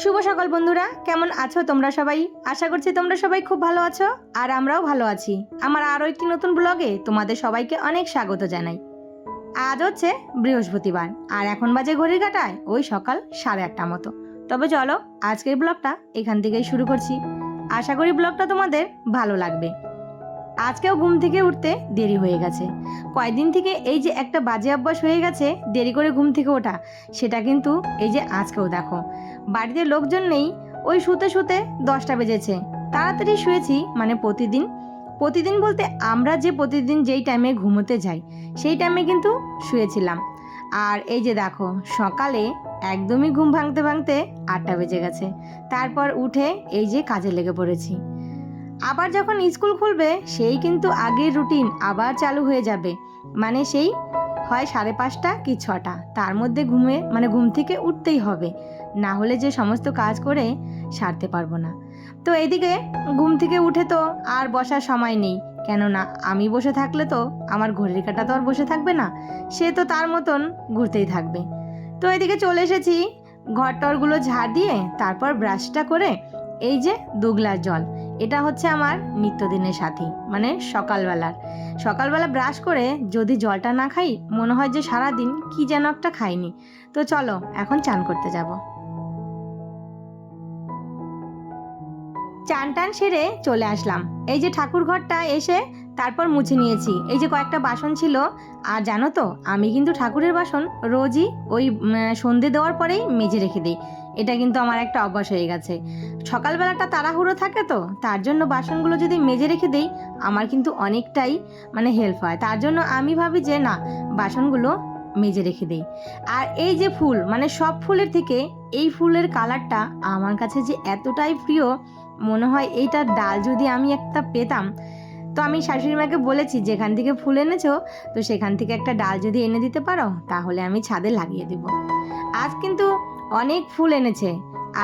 শুভ সকাল বন্ধুরা, কেমন আছো তোমরা সবাই? আশা করছি তোমরা সবাই খুব ভালো আছো আর আমরাও ভালো আছি। আমার আরও একটি নতুন ব্লগে তোমাদের সবাইকে অনেক স্বাগত জানাই। আজ হচ্ছে বৃহস্পতিবার আর এখন বাজে ঘড়ির কাঁটায় ওই সকাল 8:30 মতো। তবে চলো আজকের ব্লগটা এখান থেকেই শুরু করছি। আশা করি ব্লগটা তোমাদের ভালো লাগবে। আজকেও ঘুম থেকে উঠতে দেরি হয়ে গেছে। কয়েকদিন থেকে এই যে একটা বাজে অভ্যাস হয়ে গেছে দেরি করে ঘুম থেকে ওঠা, সেটা কিন্তু এই যে আজকেও দেখো বাড়িতে লোকজন নেই, ওই শুতে শুতে 10টা বেজেছে। তাড়াতাড়ি শুয়েছি, মানে প্রতিদিন বলতে আমরা যে প্রতিদিন যেই টাইমে ঘুমোতে যাই সেই টাইমে কিন্তু শুয়েছিলাম। আর এই যে দেখো সকালে একদমই ঘুম ভাঙতে ভাঙতে 8টা বেজে গেছে। তারপর উঠে এই যে কাজে লেগে পড়েছি। আবার যখন স্কুল খুলবে সেই কিন্তু আগের রুটিন আবার চালু হয়ে যাবে, মানে সেই হয় 5:30 কি 6টা, তার মধ্যে ঘুম থেকে উঠতেই হবে, না হলে যে সমস্ত কাজ করে সারতে পারবো না। তো এইদিকে ঘুম থেকে উঠে তো আর বসার সময় নেই, কেননা আমি বসে থাকলে তো আমার ঘড়ির কাঁটা তো আর বসে থাকবে না, সে তো তার মতন ঘুরতেই থাকবে। তো এদিকে চলে এসেছি, ঘর টরগুলো ঝাড় দিয়ে তারপর ব্রাশটা করে এই যে 2 গ্লাস জল, এটা হচ্ছে আমার নিত্যদিনের সাথী, মানে সকালবেলা ব্রাশ করে যদি জলটা না খাই মনে হয় যে সারাদিন কি যেন একটা খাইনি। তো চলো এখন চান করতে যাব। চান টান সেরে চলে আসলাম, এই যে ঠাকুর ঘরটা এসে তারপর মুছে নিয়েছি। এই যে কয়েকটা বাসন ছিল, আর জানো তো আমি কিন্তু ঠাকুরের বাসন রোজই ওই সন্ধে দেওয়ার পরেই মেজে রেখে দিই। এটা কিন্তু আমার একটা অভ্যাস হয়ে গেছে। সকালবেলাটা তাড়াহুড়ো থাকে তো, তার জন্য বাসনগুলো যদি মেজে রেখে দিই আমার কিন্তু অনেকটাই মানে হেল্প হয়। তার জন্য আমি ভাবি যে না, বাসনগুলো মেজে রেখে দিই। আর এই যে ফুল, মানে সব ফুলের থেকে এই ফুলের কালারটা আমার কাছে যে এতটাই প্রিয়, মনে হয় এইটার ডাল যদি আমি একটা পেতাম। তো আমি শাশুড়ি মাকে বলেছি, যেখান থেকে ফুল এনেছো তো সেখান থেকে একটা ডাল যদি এনে দিতে পারো তাহলে আমি ছাদে লাগিয়ে দেব। আজ কিন্তু অনেক ফুল এনেছে,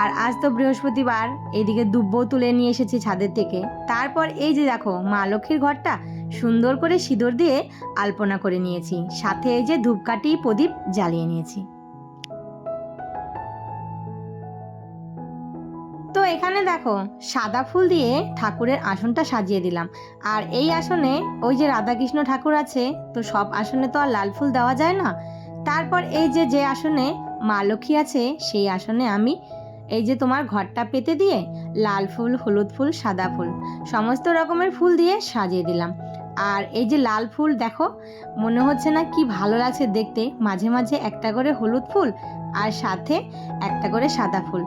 আর আজ তো বৃহস্পতিবার, এইদিকে দুব্বও তুলে নিয়ে এসেছি ছাদের থেকে। তারপর এই যে দেখো মা লক্ষ্মীর ঘরটা সুন্দর করে সিঁদুর দিয়ে আলপনা করে নিয়েছি, সাথে এই যে ধূপকাঠি প্রদীপ জ্বালিয়ে নিয়েছি। তো এখানে দেখো সাদা ফুল দিয়ে ঠাকুরের আসনটা সাজিয়ে দিলাম। আর এই আসনে ওই যে রাধাকৃষ্ণ ঠাকুর আছে, তো সব আসনে তো আর লাল ফুল দেওয়া যায় না। তারপর এই যে আসনে মা লক্ষ্মী আছে সেই আসনে আমি এই যে তোমার ঘরটা পেতে দিয়ে লাল ফুল, হলুদ ফুল, সাদা ফুল সমস্ত রকমের ফুল দিয়ে সাজিয়ে দিলাম। আর এই যে লাল ফুল দেখো, মনে হচ্ছে না কি ভালো লাগছে দেখতে, মাঝে মাঝে একটা করে হলুদ ফুল আর সাথে একটা করে সাদা ফুল,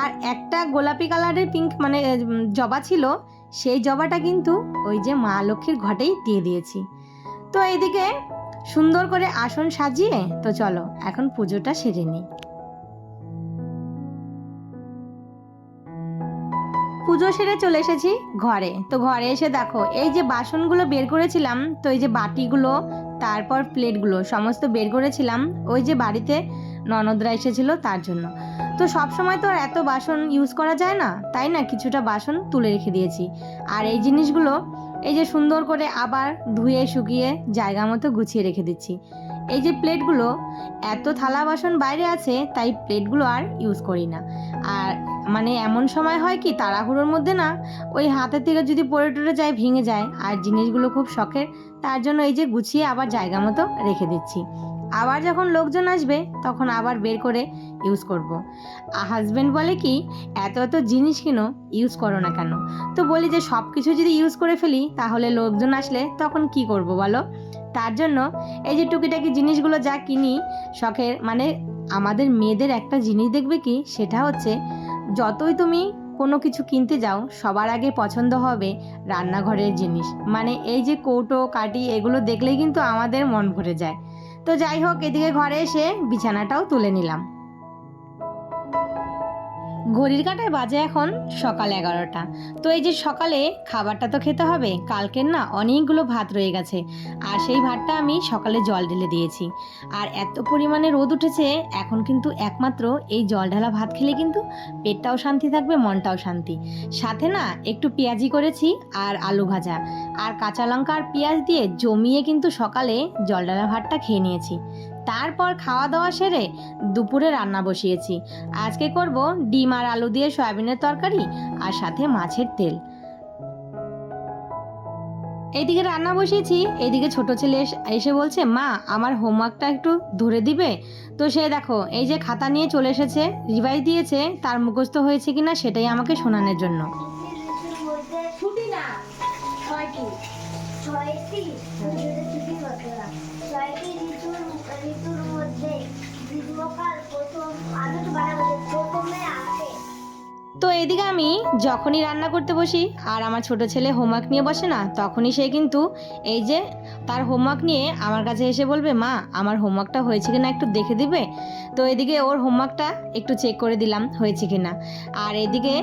আর একটা গোলাপি কালারের পিঙ্ক মানে জবা ছিল, সেই জবাটা কিন্তু ওই যে মা লক্ষ্মীর ঘটেই দিয়ে দিয়েছি। তো এইদিকে সুন্দর করে আসন সাজিয়ে তো চলো এখন পুজোটা সেরে নিই। পুজো সেরে চলে এসেছি ঘরে। তো ঘরে এসে দেখো এই যে বাসনগুলো বের করেছিলাম, তো এই যে বাটিগুলো তারপর প্লেটগুলো সমস্ত বের করেছিলাম, ওই যে বাড়িতে ননদরা এসেছিল তার জন্য। তো সব সময় তো আর এত বাসন ইউজ করা যায় না, তাই না, কিছুটা বাসন তুলে রেখে দিয়েছি। আর এই জিনিসগুলো এই যে সুন্দর করে আবার ধুয়ে শুকিয়ে জায়গা মতো গুছিয়ে রেখে দিচ্ছি। এই যে প্লেটগুলো, এত থালা বাসন বাইরে আছে তাই প্লেটগুলো আর ইউজ করি না। আর মানে এমন সময় হয় কি তাড়াহুড়োর মধ্যে না, ওই হাতের থেকে যদি পড়ে টরে যায় ভেঙে যায়, আর জিনিসগুলো খুব শখের, তার জন্য এই যে গুছিয়ে আবার জায়গা মতো রেখে দিচ্ছি। আবার যখন লোকজন আসবে তখন আবার বের করে ইউজ করব। হাজব্যান্ড বলে কি এত এত জিনিস কিনো, ইউজ করো না কেন? তো বলি যে সব কিছু যদি ইউজ করে ফেলি তাহলে লোকজন আসলে তখন কি করব বলো। তার জন্য এই যে টুকিটাকি জিনিসগুলো যা কিনি শখের, মানে আমাদের মেয়েদের একটা জিনিস দেখবে কি, সেটা হচ্ছে যতই তুমি কোনো কিছু কিনতে যাও সবার আগে পছন্দ হবে রান্নাঘরের জিনিস, মানে এই যে কৌটো কাঠি এগুলো দেখলেই কিন্তু আমাদের মন ভরে যায়। তো যাই হোক, এদিকে ঘরে এসে বিছানাটাও তুলে নিলাম। ঘড়ির কাঁটায় বাজে এখন সকাল 11টা। তো এই যে সকালে খাবারটা তো খেতে হবে, কালকের না অনেকগুলো ভাত রয়ে গেছে, আর সেই ভাতটা আমি সকালে জল ঢেলে দিয়েছি। আর এত পরিমাণে রোদ উঠেছে এখন, কিন্তু একমাত্র এই জল ঢালা ভাত খেলে কিন্তু পেটটাও শান্তি থাকবে, মনটাও শান্তি। সাথে না একটু পেঁয়াজি করেছি আর আলু ভাজা আর কাঁচা লঙ্কা আর পেঁয়াজ দিয়ে জমিয়ে কিন্তু সকালে জল ঢালা ভাতটা খেয়ে নিয়েছি। তারপর খাওয়া দাওয়া সেরে দুপুরে রান্না বসিয়েছি। আজকে করব ডিম আর আলু দিয়ে সয়াবিনের তরকারি আর সাথে মাছের তেল। এইদিকে রান্না বসিয়েছি, এইদিকে ছোট ছেলে এসে বলছে, মা আমার হোমওয়ার্কটা একটু ধরে দিবে। তো সে দেখো এই যে খাতা নিয়ে চলে এসেছে, রিভাইজ দিয়েছে, তার মুখস্থ হয়েছে কিনা সেটাই আমাকে শোনানোর জন্য। ছুটি না, ছয়টি ঋতুর মধ্যে গ্রীষ্মকাল প্রথমে আসে। তো এদিকে আমি যখনই রান্না করতে বসি আর আমার ছোট ছেলে হোমওয়ার্ক নিয়ে বসে না, তখনই সে কিন্তু এই যে তার হোমওয়ার্ক নিয়ে আমার কাছে এসে বলবে, মা আমার হোমওয়ার্কটা হয়েছে কিনা একটু দেখে দিবে। তো এদিকে ওর হোমওয়ার্কটা একটু চেক করে দিলাম হয়েছে কিনা। আর এদিকে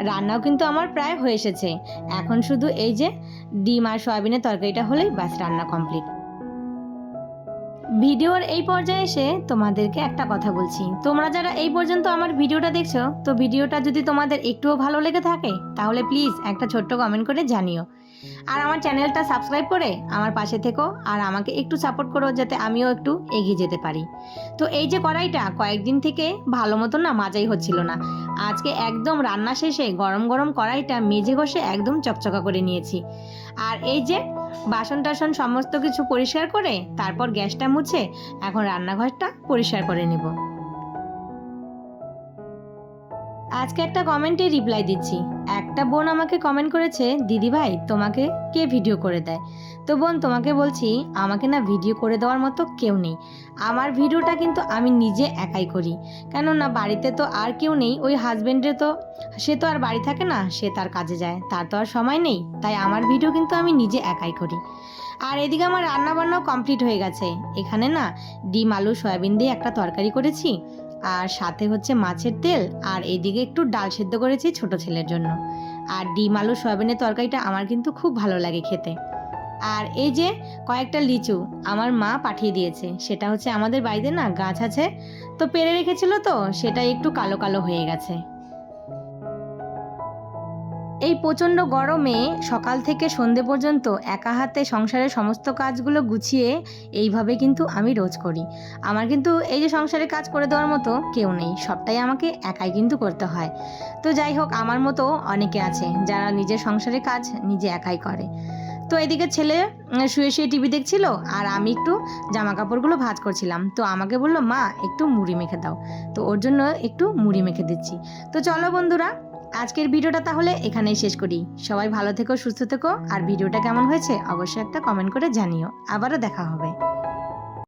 রান্নাও কিন্তু আমার প্রায় হয়ে এসেছে। এখন শুধু এই যে ডিম আর সয়াবিনের তরকারিটা হলেই ব্যাস রান্না কমপ্লিট। ভিডিওর এই পর্যায়ে এসে তোমাদেরকে একটা কথা বলছি, তোমরা যারা এই পর্যন্ত আমার ভিডিওটা দেখছো, তো ভিডিওটা যদি তোমাদের একটুও ভালো লেগে থাকে তাহলে প্লিজ একটা ছোট্ট কমেন্ট করে জানিও। আর আমার চ্যানেলটা সাবস্ক্রাইব করে আমার পাশে থেকো আর আমাকে একটু সাপোর্ট করো যাতে আমিও একটু এগিয়ে যেতে পারি। তো এই যে কড়াইটা কয়েকদিন থেকে ভালো মতন না মাজাই হচ্ছিল না, আজকে একদম রান্না শেষে গরম গরম কড়াইটা মেজে ঘষে একদম চকচকা করে নিয়েছি। আর এই যে বাসন টাসন সমস্ত কিছু পরিষ্কার করে তারপর গ্যাসটা মুছে এখন রান্নাঘরটা পরিষ্কার করে নেব। আজকে একটা কমেন্টে রিপ্লাই দিচ্ছি। একটা বোন আমাকে কমেন্ট করেছে, দিদি ভাই তোমাকে কে ভিডিও করে দেয়? তো বোন তোমাকে বলছি, আমাকে না ভিডিও করে দেওয়ার মতো কেউ নেই। আমার ভিডিওটা কিন্তু আমি নিজে একাই করি, কেননা বাড়িতে তো আর কেউ নেই। ওই হাজবেন্ডে তো সে তো আর বাড়ি থাকে না, সে তার কাজে যায়, তার তো আর সময় নেই, তাই আমার ভিডিও কিন্তু আমি নিজে একাই করি। আর এদিকে আমার রান্না বান্নাও কমপ্লিট হয়ে গেছে। এখানে না ডিম আলু সয়াবিন দিয়ে একটা তরকারি করেছি আর সাথে হচ্ছে মাছের তেল, আর এইদিকে একটু ডাল সেদ্ধ করেছি ছোট ছেলের জন্য। আর ডিম আলু সয়াবিনের তরকারিটা আমার কিন্তু খুব ভালো লাগে খেতে। আর এই যে কয়েকটা লিচু আমার মা পাঠিয়ে দিয়েছে, সেটা হচ্ছে আমাদের বাড়িতে না গাছ আছে, তো পেরে রেখেছিল, তো সেটা একটু কালো কালো হয়ে গেছে। এই প্রচণ্ড গরমে সকাল থেকে সন্ধে পর্যন্ত একা হাতে সংসারের সমস্ত কাজগুলো গুছিয়ে এইভাবে কিন্তু আমি রোজ করি। আমার কিন্তু এই যে সংসারের কাজ করে দেওয়ার মতো কেউ নেই, সবটাই আমাকে একাই কিন্তু করতে হয়। তো যাই হোক, আমার মতো অনেকে আছে যারা নিজের সংসারের কাজ নিজে একাই করে। তো এদিকে ছেলে শুয়ে শুয়ে টিভি দেখছিল আর আমি একটু জামা কাপড়গুলো ভাঁজ করছিলাম। তো আমাকে বললো, মা একটু মুড়ি মেখে দাও। তো ওর জন্য একটু মুড়ি মেখে দিচ্ছি। তো চলো বন্ধুরা, আজকের ভিডিওটা তাহলে এখানেই শেষ করি। সবাই ভালো থেকো, সুস্থ থেকো, আর ভিডিওটা কেমন হয়েছে অবশ্যই একটা কমেন্ট করে জানিও। আবারও দেখা হবে।